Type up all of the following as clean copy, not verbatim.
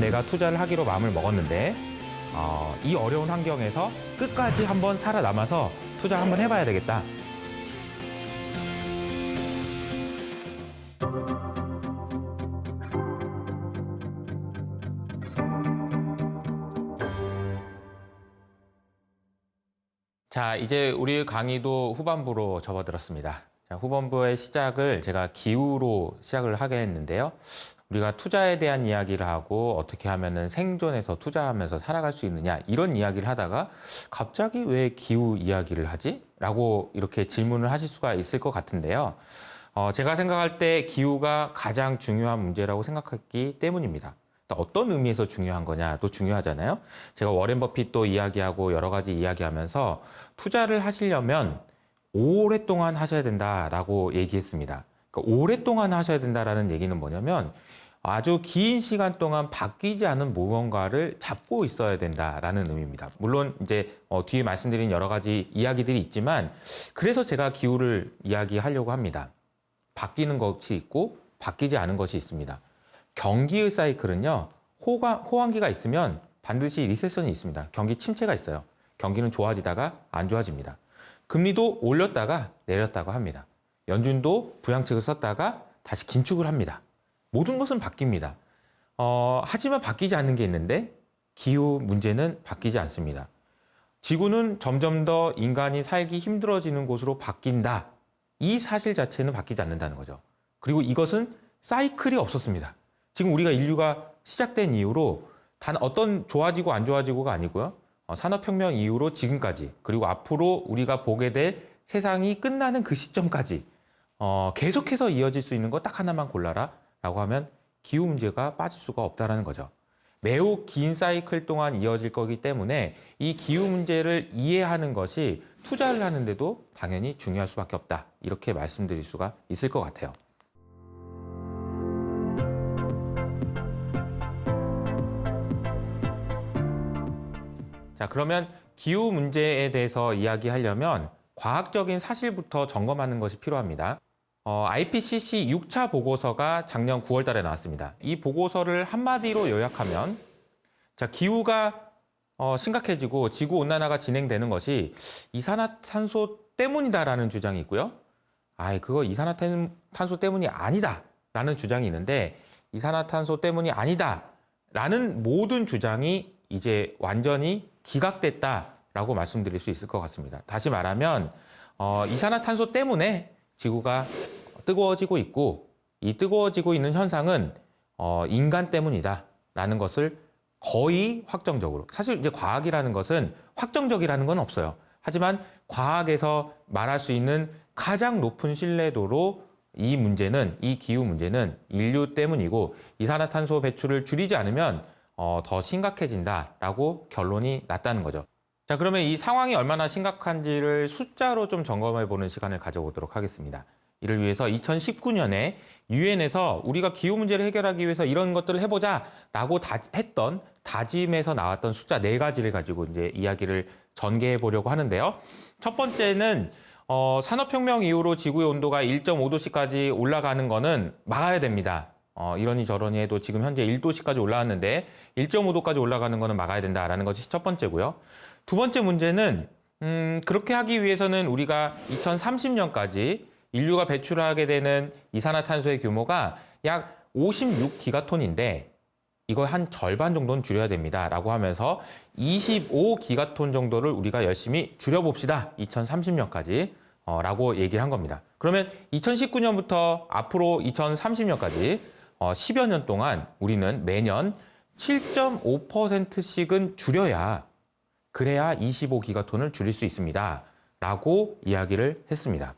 내가 투자를 하기로 마음을 먹었는데 이 어려운 환경에서 끝까지 한번 살아남아서 투자를 한번 해봐야 되겠다. 자, 이제 우리 강의도 후반부로 접어들었습니다. 자, 후반부의 시작을 제가 기후로 시작을 하게 했는데요. 우리가 투자에 대한 이야기를 하고 어떻게 하면은 생존해서 투자하면서 살아갈 수 있느냐 이런 이야기를 하다가 갑자기 왜 기후 이야기를 하지? 라고 이렇게 질문을 하실 수가 있을 것 같은데요. 제가 생각할 때 기후가 가장 중요한 문제라고 생각했기 때문입니다. 어떤 의미에서 중요한 거냐도 중요하잖아요. 제가 워렌 버핏도 이야기하고 여러 가지 이야기하면서 투자를 하시려면 오랫동안 하셔야 된다라고 얘기했습니다. 그러니까 오랫동안 하셔야 된다라는 얘기는 뭐냐면 아주 긴 시간 동안 바뀌지 않은 무언가를 잡고 있어야 된다라는 의미입니다. 물론 이제 뒤에 말씀드린 여러 가지 이야기들이 있지만 그래서 제가 기후를 이야기하려고 합니다. 바뀌는 것이 있고 바뀌지 않은 것이 있습니다. 경기의 사이클은요, 호황기가 있으면 반드시 리세션이 있습니다. 경기 침체가 있어요. 경기는 좋아지다가 안 좋아집니다. 금리도 올렸다가 내렸다고 합니다. 연준도 부양책을 썼다가 다시 긴축을 합니다. 모든 것은 바뀝니다. 하지만 바뀌지 않는 게 있는데 기후 문제는 바뀌지 않습니다. 지구는 점점 더 인간이 살기 힘들어지는 곳으로 바뀐다. 이 사실 자체는 바뀌지 않는다는 거죠. 그리고 이것은 사이클이 없었습니다. 지금 우리가 인류가 시작된 이후로 단 어떤 좋아지고 안 좋아지고가 아니고요. 산업혁명 이후로 지금까지 그리고 앞으로 우리가 보게 될 세상이 끝나는 그 시점까지 계속해서 이어질 수 있는 거 딱 하나만 골라라 라고 하면 기후 문제가 빠질 수가 없다는 거죠. 매우 긴 사이클 동안 이어질 거기 때문에 이 기후 문제를 이해하는 것이 투자를 하는데도 당연히 중요할 수밖에 없다. 이렇게 말씀드릴 수가 있을 것 같아요. 자, 그러면 기후 문제에 대해서 이야기하려면 과학적인 사실부터 점검하는 것이 필요합니다. IPCC 6차 보고서가 작년 9월 달에 나왔습니다. 이 보고서를 한마디로 요약하면 자, 기후가 심각해지고 지구온난화가 진행되는 것이 이산화탄소 때문이다라는 주장이 있고요. 그거 이산화탄소 때문이 아니다라는 주장이 있는데 이산화탄소 때문이 아니다라는 모든 주장이 이제 완전히 기각됐다라고 말씀드릴 수 있을 것 같습니다. 다시 말하면 이산화탄소 때문에 지구가 뜨거워지고 있고 이 뜨거워지고 있는 현상은 인간 때문이다라는 것을 거의 확정적으로 사실 이제 과학이라는 것은 확정적이라는 건 없어요. 하지만 과학에서 말할 수 있는 가장 높은 신뢰도로 이 기후 문제는 인류 때문이고 이산화탄소 배출을 줄이지 않으면 더 심각해진다라고 결론이 났다는 거죠. 자, 그러면 이 상황이 얼마나 심각한지를 숫자로 좀 점검해 보는 시간을 가져보도록 하겠습니다. 이를 위해서 2019년에 유엔에서 우리가 기후 문제를 해결하기 위해서 이런 것들을 해보자라고 했던 다짐에서 나왔던 숫자 4가지를 가지고 이제 이야기를 전개해 보려고 하는데요. 첫 번째는 산업혁명 이후로 지구의 온도가 1.5도씨까지 올라가는 거는 막아야 됩니다. 이러니 저러니 해도 지금 현재 1도씨까지 올라왔는데 1.5도까지 올라가는 거는 막아야 된다라는 것이 첫 번째고요. 두 번째 문제는 그렇게 하기 위해서는 우리가 2030년까지 인류가 배출하게 되는 이산화탄소의 규모가 약 56기가톤인데 이걸 한 절반 정도는 줄여야 됩니다. 라고 하면서 25기가톤 정도를 우리가 열심히 줄여봅시다. 2030년까지 라고 얘기를 한 겁니다. 그러면 2019년부터 앞으로 2030년까지 10여 년 동안 우리는 매년 7.5%씩은 줄여야 그래야 25기가톤을 줄일 수 있습니다. 라고 이야기를 했습니다.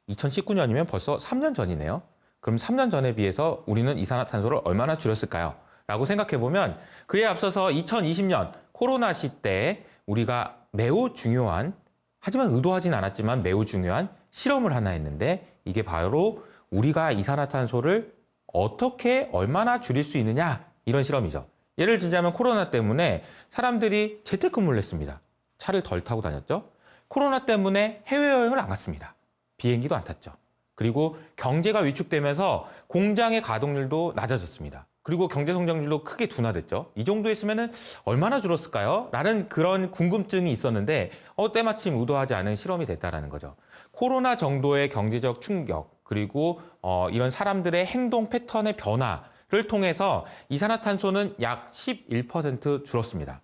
2019년이면 벌써 3년 전이네요. 그럼 3년 전에 비해서 우리는 이산화탄소를 얼마나 줄였을까요? 라고 생각해보면 그에 앞서서 2020년 코로나 시대에 우리가 매우 중요한 하지만 의도하진 않았지만 매우 중요한 실험을 하나 했는데 이게 바로 우리가 이산화탄소를 어떻게 얼마나 줄일 수 있느냐 이런 실험이죠. 예를 들자면 코로나 때문에 사람들이 재택근무를 했습니다. 차를 덜 타고 다녔죠. 코로나 때문에 해외여행을 안 갔습니다. 비행기도 안 탔죠. 그리고 경제가 위축되면서 공장의 가동률도 낮아졌습니다. 그리고 경제 성장률도 크게 둔화됐죠. 이 정도 했으면은 얼마나 줄었을까요? 라는 그런 궁금증이 있었는데 때마침 의도하지 않은 실험이 됐다라는 거죠. 코로나 정도의 경제적 충격 그리고 이런 사람들의 행동 패턴의 변화를 통해서 이산화탄소는 약 11% 줄었습니다.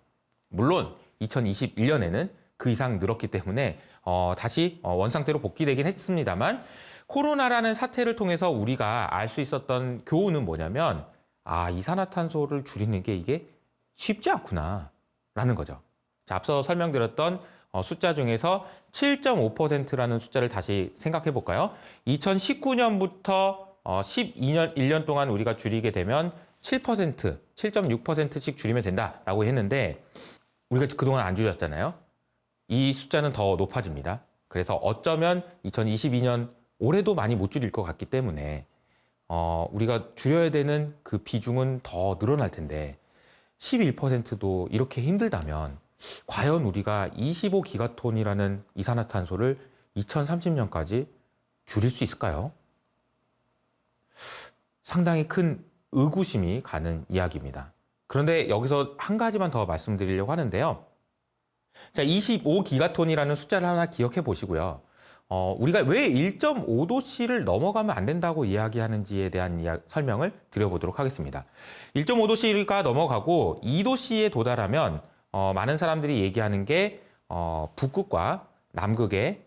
물론 2021년에는 그 이상 늘었기 때문에 다시 원상태로 복귀되긴 했습니다만 코로나라는 사태를 통해서 우리가 알 수 있었던 교훈은 뭐냐면 이산화탄소를 줄이는 게 이게 쉽지 않구나라는 거죠. 자, 앞서 설명드렸던 숫자 중에서 7.5%라는 숫자를 다시 생각해 볼까요? 2019년부터 12년, 1년 동안 우리가 줄이게 되면 7%, 7.6%씩 줄이면 된다라고 했는데 우리가 그동안 안 줄였잖아요. 이 숫자는 더 높아집니다. 그래서 어쩌면 2022년 올해도 많이 못 줄일 것 같기 때문에 우리가 줄여야 되는 그 비중은 더 늘어날 텐데 11%도 이렇게 힘들다면 과연 우리가 25기가톤이라는 이산화탄소를 2030년까지 줄일 수 있을까요? 상당히 큰 의구심이 가는 이야기입니다. 그런데 여기서 한 가지만 더 말씀드리려고 하는데요. 자, 25기가톤이라는 숫자를 하나 기억해 보시고요. 우리가 왜 1.5도씨를 넘어가면 안 된다고 이야기하는지에 대한 설명을 드려보도록 하겠습니다. 1.5도씨가 넘어가고 2도씨에 도달하면 많은 사람들이 얘기하는 게 북극과 남극의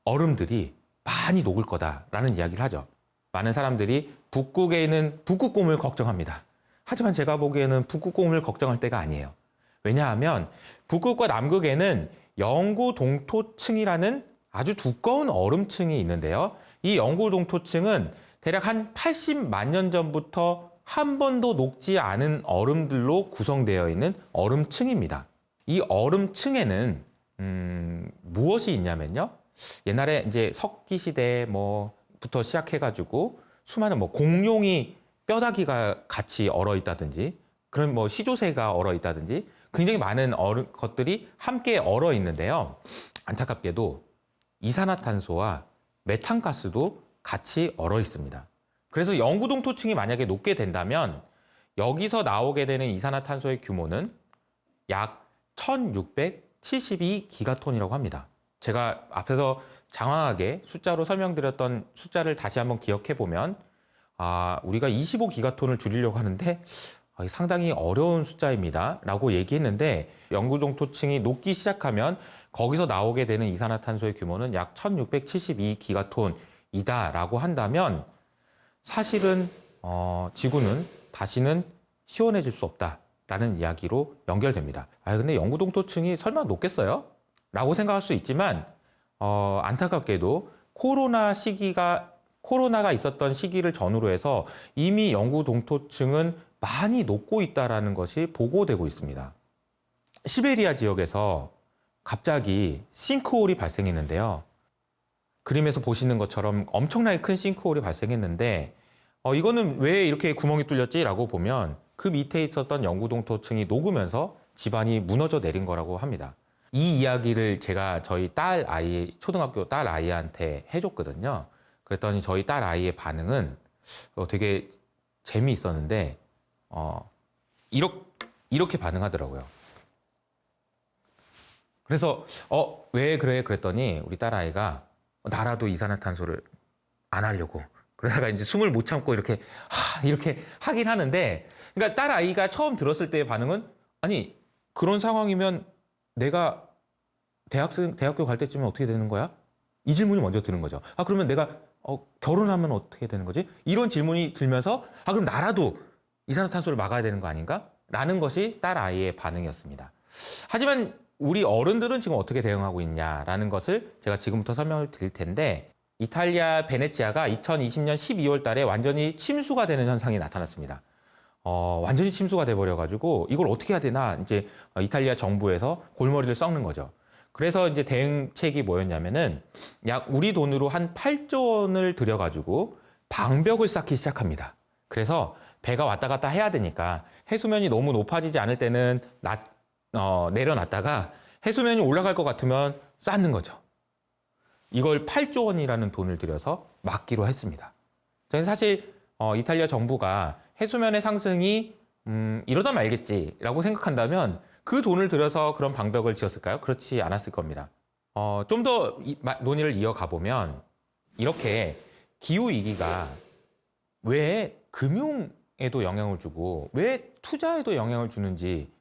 얼음들이 많이 녹을 거다라는 이야기를 하죠. 많은 사람들이 북극에 있는 북극곰을 걱정합니다. 하지만 제가 보기에는 북극곰을 걱정할 때가 아니에요. 왜냐하면 북극과 남극에는 영구 동토층이라는 아주 두꺼운 얼음층이 있는데요. 이 영구 동토층은 대략 한 80만 년 전부터 한 번도 녹지 않은 얼음들로 구성되어 있는 얼음층입니다. 이 얼음층에는 무엇이 있냐면요. 옛날에 이제 석기 시대 부터 시작해가지고 수많은 공룡이 뼈다귀가 같이 얼어 있다든지 그런 시조새가 얼어 있다든지 굉장히 많은 것들이 함께 얼어 있는데요. 안타깝게도 이산화탄소와 메탄가스도 같이 얼어 있습니다. 그래서 영구동토층이 만약에 녹게 된다면 여기서 나오게 되는 이산화탄소의 규모는 약 1672기가톤이라고 합니다. 제가 앞에서 장황하게 숫자로 설명드렸던 숫자를 다시 한번 기억해 보면 우리가 25기가톤을 줄이려고 하는데 상당히 어려운 숫자입니다 라고 얘기했는데 영구동토층이 녹기 시작하면 거기서 나오게 되는 이산화탄소의 규모는 약 1672기가톤이다 라고 한다면 사실은 지구는 다시는 시원해질 수 없다라는 이야기로 연결됩니다. 근데 영구동토층이 설마 녹겠어요? 라고 생각할 수 있지만 안타깝게도 코로나가 있었던 시기를 전후로 해서 이미 영구동토층은 많이 녹고 있다는 것이 보고되고 있습니다. 시베리아 지역에서 갑자기 싱크홀이 발생했는데요. 그림에서 보시는 것처럼 엄청나게 큰 싱크홀이 발생했는데 이거는 왜 이렇게 구멍이 뚫렸지라고 보면 그 밑에 있었던 영구동토층이 녹으면서 지반이 무너져 내린 거라고 합니다. 이 이야기를 제가 저희 초등학교 딸 아이한테 해줬거든요. 그랬더니 저희 딸 아이의 반응은 되게 재미있었는데 이렇게 반응하더라고요. 그래서 왜 그래? 그랬더니 우리 딸아이가 나라도 이산화탄소를 안 하려고 그러다가 이제 숨을 못 참고 이렇게 하긴 하는데 그러니까 딸아이가 처음 들었을 때의 반응은 아니 그런 상황이면 내가 대학교 갈 때쯤에 어떻게 되는 거야? 이 질문이 먼저 드는 거죠. 그러면 내가 결혼하면 어떻게 되는 거지? 이런 질문이 들면서 그럼 나라도 이산화탄소를 막아야 되는 거 아닌가? 라는 것이 딸아이의 반응이었습니다. 하지만 우리 어른들은 지금 어떻게 대응하고 있냐라는 것을 제가 지금부터 설명을 드릴 텐데 이탈리아 베네치아가 2020년 12월 달에 완전히 침수가 되는 현상이 나타났습니다. 완전히 침수가 돼버려가지고 이걸 어떻게 해야 되나 이제 이탈리아 정부에서 골머리를 썩는 거죠. 그래서 이제 대응책이 뭐였냐면은 약 우리 돈으로 한 8조 원을 들여가지고 방벽을 쌓기 시작합니다. 그래서 배가 왔다 갔다 해야 되니까 해수면이 너무 높아지지 않을 때는 내려놨다가 해수면이 올라갈 것 같으면 쌓는 거죠. 이걸 8조 원이라는 돈을 들여서 막기로 했습니다. 저는 사실 이탈리아 정부가 해수면의 상승이 이러다 말겠지라고 생각한다면 그 돈을 들여서 그런 방벽을 지었을까요? 그렇지 않았을 겁니다. 좀 더 논의를 이어가 보면 이렇게 기후 위기가 왜 금융에도 영향을 주고 왜 투자에도 영향을 주는지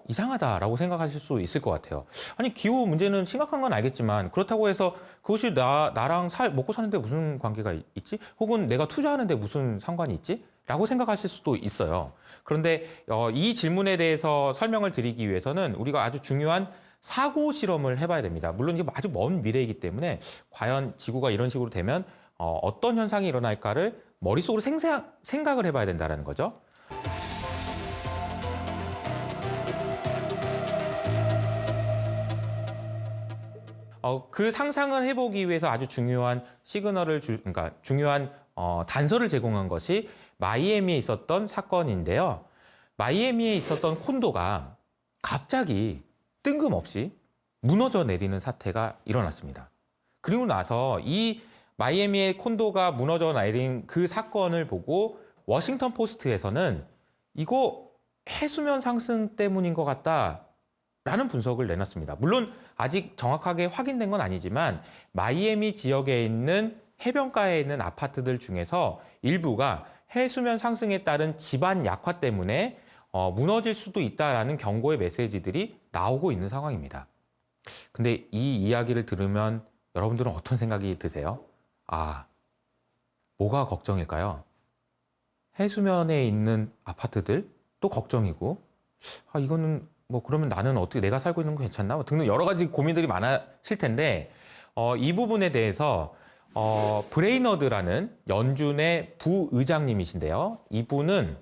이상하다라고 생각하실 수 있을 것 같아요. 아니, 기후 문제는 심각한 건 알겠지만 그렇다고 해서 그것이 나랑 먹고 사는데 무슨 관계가 있지? 혹은 내가 투자하는데 무슨 상관이 있지? 라고 생각하실 수도 있어요. 그런데 이 질문에 대해서 설명을 드리기 위해서는 우리가 아주 중요한 사고 실험을 해봐야 됩니다. 물론 이게 아주 먼 미래이기 때문에 과연 지구가 이런 식으로 되면 어떤 현상이 일어날까를 머릿속으로 생각을 해봐야 된다는 거죠. 그 상상을 해보기 위해서 아주 중요한 그러니까 중요한 단서를 제공한 것이 마이애미에 있었던 사건인데요. 마이애미에 있었던 콘도가 갑자기 뜬금없이 무너져 내리는 사태가 일어났습니다. 그리고 나서 이 마이애미의 콘도가 무너져 내린 그 사건을 보고 워싱턴 포스트에서는 이거 해수면 상승 때문인 것 같다라는 분석을 내놨습니다. 물론 아직 정확하게 확인된 건 아니지만 마이애미 지역에 있는 해변가에 있는 아파트들 중에서 일부가 해수면 상승에 따른 지반 약화 때문에 무너질 수도 있다라는 경고의 메시지들이 나오고 있는 상황입니다. 근데 이 이야기를 들으면 여러분들은 어떤 생각이 드세요? 뭐가 걱정일까요? 해수면에 있는 아파트들 또 걱정이고, 이거는 그러면 나는 어떻게 내가 살고 있는 거 괜찮나? 등등 여러 가지 고민들이 많으실 텐데, 이 부분에 대해서 브레이너드라는 연준의 부의장님이신데요. 이분은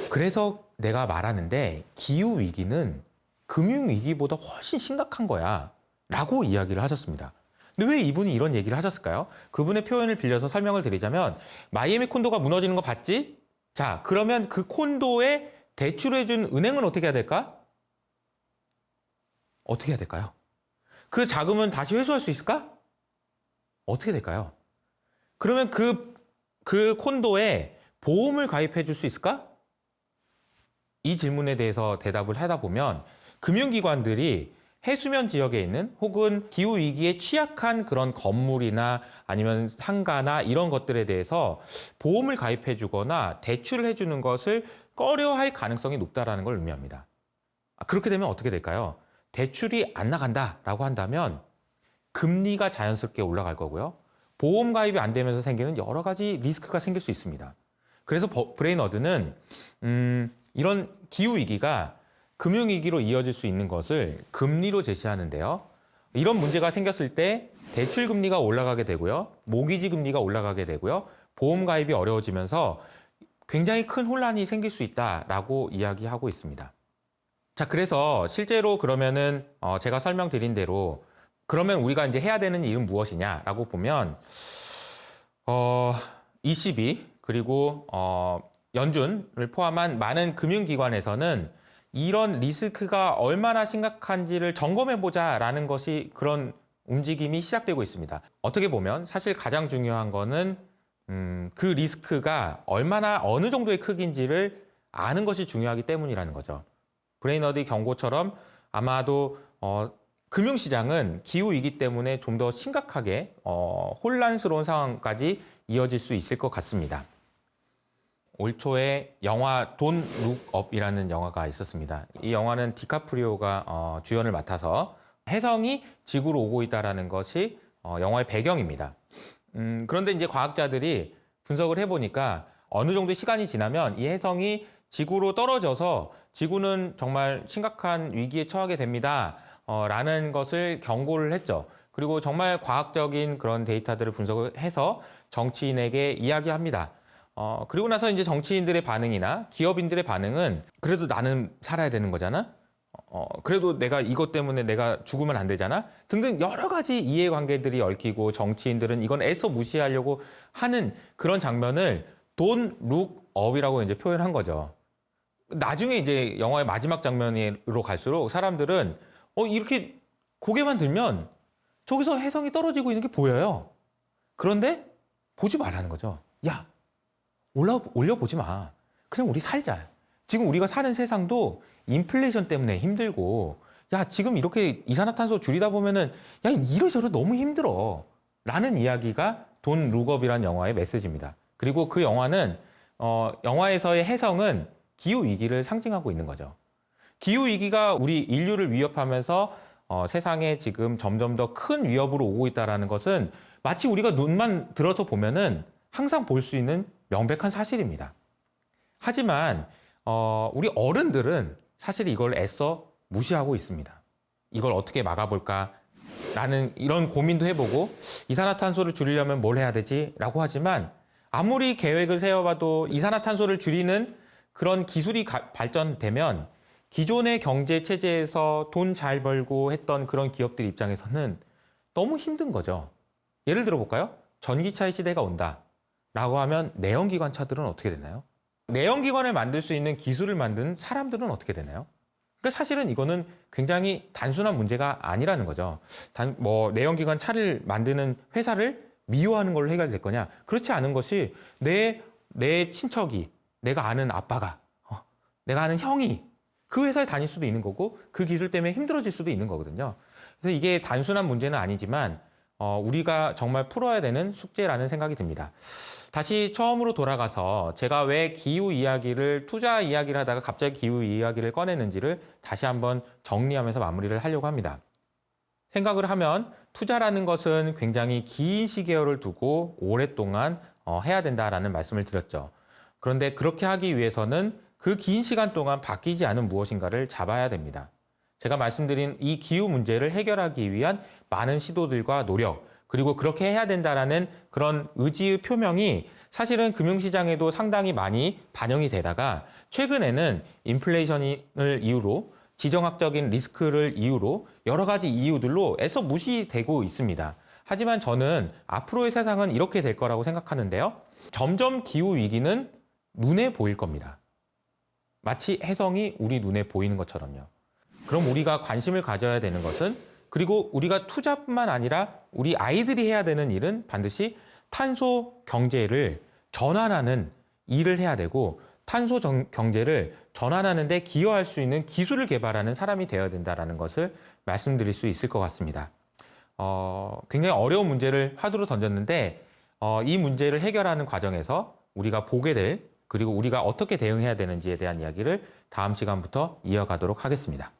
그래서 내가 말하는데 기후 위기는 금융 위기보다 훨씬 심각한 거야 라고 이야기를 하셨습니다. 근데 왜 이분이 이런 얘기를 하셨을까요? 그분의 표현을 빌려서 설명을 드리자면 마이애미 콘도가 무너지는 거 봤지? 자, 그러면 그 콘도에 대출해준 은행은 어떻게 해야 될까? 어떻게 해야 될까요? 그 자금은 다시 회수할 수 있을까? 어떻게 될까요? 그러면 그 콘도에 보험을 가입해 줄 수 있을까? 이 질문에 대해서 대답을 하다 보면 금융기관들이 해수면 지역에 있는 혹은 기후위기에 취약한 그런 건물이나 아니면 상가나 이런 것들에 대해서 보험을 가입해 주거나 대출을 해주는 것을 꺼려할 가능성이 높다는 걸 의미합니다. 그렇게 되면 어떻게 될까요? 대출이 안 나간다라고 한다면 금리가 자연스럽게 올라갈 거고요. 보험 가입이 안 되면서 생기는 여러 가지 리스크가 생길 수 있습니다. 그래서 브레이너드는 이런 기후위기가 금융위기로 이어질 수 있는 것을 금리로 제시하는데요. 이런 문제가 생겼을 때 대출 금리가 올라가게 되고요. 모기지 금리가 올라가게 되고요. 보험 가입이 어려워지면서 굉장히 큰 혼란이 생길 수 있다라고 이야기하고 있습니다. 자, 그래서 실제로 그러면은 제가 설명드린 대로 그러면 우리가 이제 해야 되는 일은 무엇이냐라고 보면 ECB 그리고 연준을 포함한 많은 금융기관에서는 이런 리스크가 얼마나 심각한지를 점검해보자라는 것이 그런 움직임이 시작되고 있습니다. 어떻게 보면 사실 가장 중요한 거는 그 리스크가 얼마나 어느 정도의 크기인지를 아는 것이 중요하기 때문이라는 거죠. 브레이너드 경고처럼 아마도 금융시장은 기후위기 때문에 좀 더 심각하게 혼란스러운 상황까지 이어질 수 있을 것 같습니다. 올 초에 영화 돈 룩업이라는 영화가 있었습니다. 이 영화는 디카프리오가 주연을 맡아서 혜성이 지구로 오고 있다는 것이 영화의 배경입니다. 그런데 이제 과학자들이 분석을 해보니까 어느 정도 시간이 지나면 이 혜성이 지구로 떨어져서 지구는 정말 심각한 위기에 처하게 됩니다. 라는 것을 경고를 했죠. 그리고 정말 과학적인 그런 데이터들을 분석을 해서 정치인에게 이야기합니다. 그리고 나서 이제 정치인들의 반응이나 기업인들의 반응은 그래도 나는 살아야 되는 거잖아? 그래도 내가 이것 때문에 내가 죽으면 안 되잖아? 등등 여러 가지 이해관계들이 얽히고 정치인들은 이건 애써 무시하려고 하는 그런 장면을 Don't look up이라고 이제 표현한 거죠. 나중에 이제 영화의 마지막 장면으로 갈수록 사람들은 이렇게 고개만 들면 저기서 혜성이 떨어지고 있는 게 보여요. 그런데 보지 말라는 거죠. 야, 올려보지 마. 그냥 우리 살자. 지금 우리가 사는 세상도 인플레이션 때문에 힘들고, 야, 지금 이렇게 이산화탄소 줄이다 보면은, 야, 이러저러 너무 힘들어. 라는 이야기가 돈 룩업이라는 영화의 메시지입니다. 그리고 그 영화는, 영화에서의 혜성은 기후위기를 상징하고 있는 거죠. 기후위기가 우리 인류를 위협하면서 세상에 지금 점점 더 큰 위협으로 오고 있다는 것은 마치 우리가 눈만 들어서 보면은 항상 볼 수 있는 명백한 사실입니다. 하지만 우리 어른들은 사실 이걸 애써 무시하고 있습니다. 이걸 어떻게 막아볼까? 라는 이런 고민도 해보고 이산화탄소를 줄이려면 뭘 해야 되지? 라고 하지만 아무리 계획을 세워봐도 이산화탄소를 줄이는 그런 기술이 발전되면 기존의 경제 체제에서 돈 잘 벌고 했던 그런 기업들 입장에서는 너무 힘든 거죠. 예를 들어 볼까요? 전기차의 시대가 온다 라고 하면 내연기관 차들은 어떻게 되나요? 내연기관을 만들 수 있는 기술을 만든 사람들은 어떻게 되나요? 그러니까 사실은 이거는 굉장히 단순한 문제가 아니라는 거죠. 내연기관 차를 만드는 회사를 미워하는 걸로 해결될 거냐? 그렇지 않은 것이 내 친척이, 내가 아는 아빠가, 내가 아는 형이 그 회사에 다닐 수도 있는 거고 그 기술 때문에 힘들어질 수도 있는 거거든요. 그래서 이게 단순한 문제는 아니지만 우리가 정말 풀어야 되는 숙제라는 생각이 듭니다. 다시 처음으로 돌아가서 제가 왜 기후 이야기를 투자 이야기를 하다가 갑자기 기후 이야기를 꺼내는지를 다시 한번 정리하면서 마무리를 하려고 합니다. 생각을 하면 투자라는 것은 굉장히 긴 시계열을 두고 오랫동안 해야 된다라는 말씀을 드렸죠. 그런데 그렇게 하기 위해서는 그 긴 시간 동안 바뀌지 않은 무엇인가를 잡아야 됩니다. 제가 말씀드린 이 기후 문제를 해결하기 위한 많은 시도들과 노력, 그리고 그렇게 해야 된다라는 그런 의지의 표명이 사실은 금융시장에도 상당히 많이 반영이 되다가 최근에는 인플레이션을 이유로 지정학적인 리스크를 이유로 여러 가지 이유들로 애써 무시되고 있습니다. 하지만 저는 앞으로의 세상은 이렇게 될 거라고 생각하는데요. 점점 기후 위기는 눈에 보일 겁니다. 마치 혜성이 우리 눈에 보이는 것처럼요. 그럼 우리가 관심을 가져야 되는 것은 그리고 우리가 투자뿐만 아니라 우리 아이들이 해야 되는 일은 반드시 탄소 경제를 전환하는 일을 해야 되고 탄소 경제를 전환하는 데 기여할 수 있는 기술을 개발하는 사람이 되어야 된다는 것을 말씀드릴 수 있을 것 같습니다. 굉장히 어려운 문제를 화두로 던졌는데 이 문제를 해결하는 과정에서 우리가 보게 될 그리고 우리가 어떻게 대응해야 되는지에 대한 이야기를 다음 시간부터 이어가도록 하겠습니다.